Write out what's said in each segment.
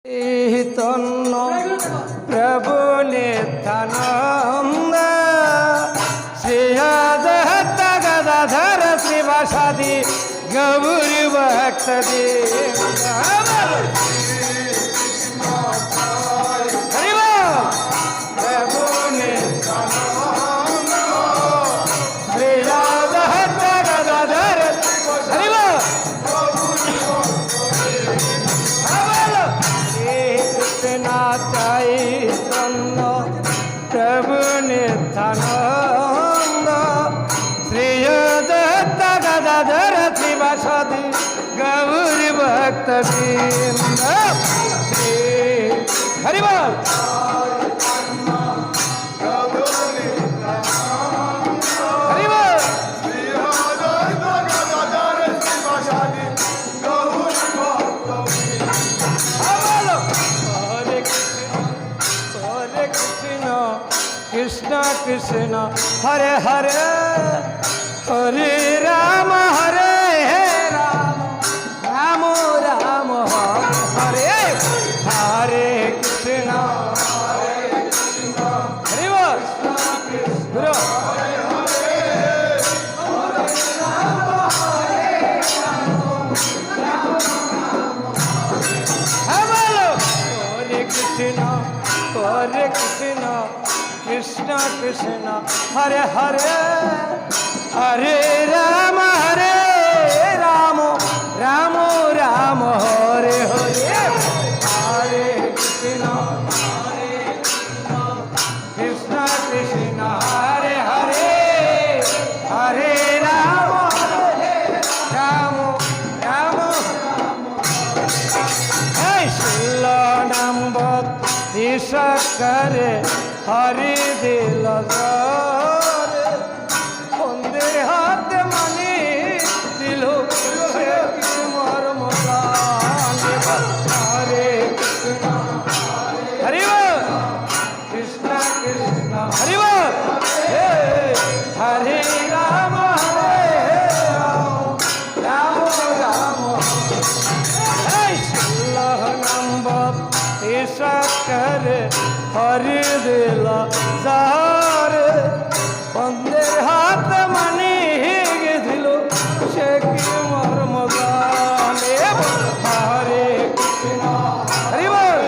তন্ন প্রভু নিত্যানন্দ শ্রীহদত্ত গদাধর শ্রীবাসাদি গৌরী ভক্ত চৈতন্য প্রভু নিত্যানন্দ শ্রীহদত্ত গদাধর শ্রীবাসাদি গৌরী ভক্ত শ্রী হরি বল कृष्ण कृष्ण हरे हरे हरे राम राम राम राम हरे हरे कृष्ण हरे बोल गुरु हरे कृष्ण कृष्ण कृष्ण हरे हरे हरे राम राम राम हरे हरे हरे कृष्ण कृष्ण कृष्ण हरे हरे हरे राम राम राम हे शिलो नंबर दिश करे हरि दिल बंदे हाथ मनी दिल मरम हरे कृष्ण हरि कृष्ण कृष्ण हरि हरे राम राम राम नंबर करे हरि दिल सारे बंदेर हाथ मानी गेছিল সে কি মর্ম জানে হরে কৃষ্ণ হরি বল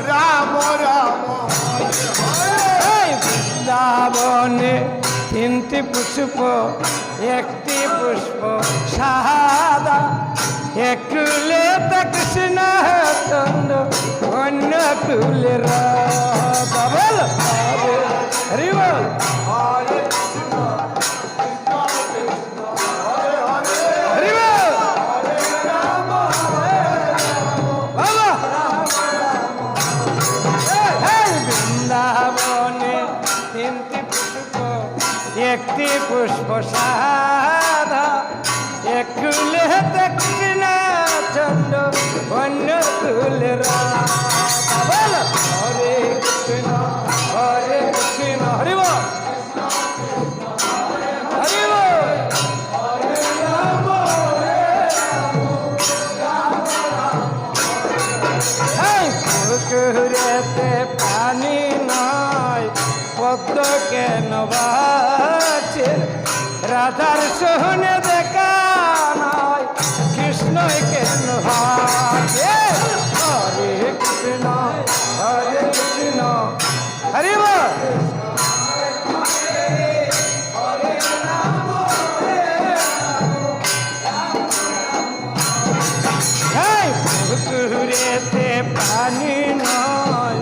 রাম রাম বৃন্দাবনে তিনটি পুষ্প একটি পুষ্প সাদা একটু লেতা কৃষ্ণ চন্দ্র অন্য কুলে রাধা বল হরি বল হরি বল বৃন্দাবনে তিনটি পুষ্প একটি পুষ্প সাদা একটু লেতে কৃষ্ণ চন্দ্র অন্য তুলে রাধা বল হরে কৃষ্ণ হরি বল হরি বল পুকুরেতে পানি নাই পদ্ম কেন বাছে রাধার সোহনে দেখা নাই কৃষ্ণ কেন হাতে হরে কৃষ্ণ হরি বল পুকুরেতে পানি নয়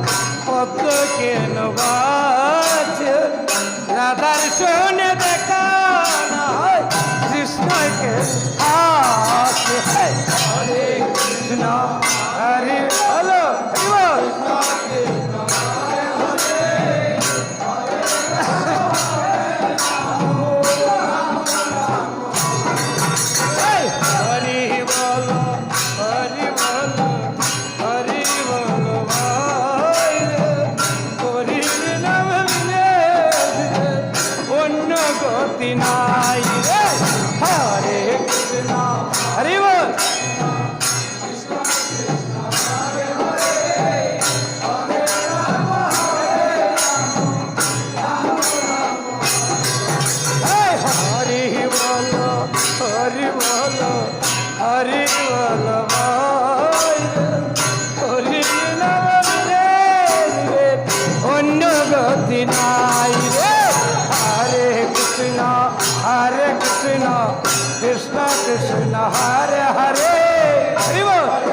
পদ্ম কেন বাছে রাধার সোহনে দেখা নাই কৃষ্ণ গতি নাই রে হরে কৃষ্ণ হরি বল হরি বল হরি বল হরি বল হরি নাম রে অন্য গতি নাই রে হরে কৃষ্ণ কৃষ্ণ কৃষ্ণ হরে হরে হরি বল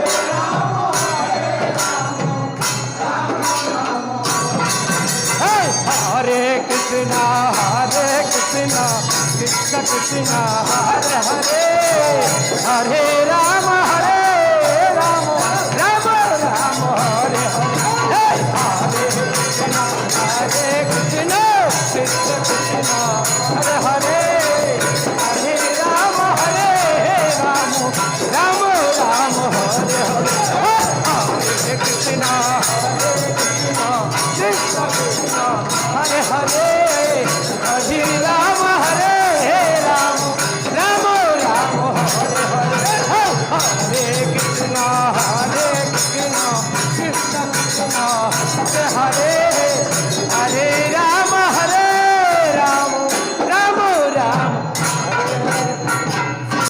হরে কৃষ্ণ কৃষ্ণ কৃষ্ণ হরে হরে হরে রাম রাম রাম হরে হরে হরে কৃষ্ণ কৃষ্ণ কৃষ্ণ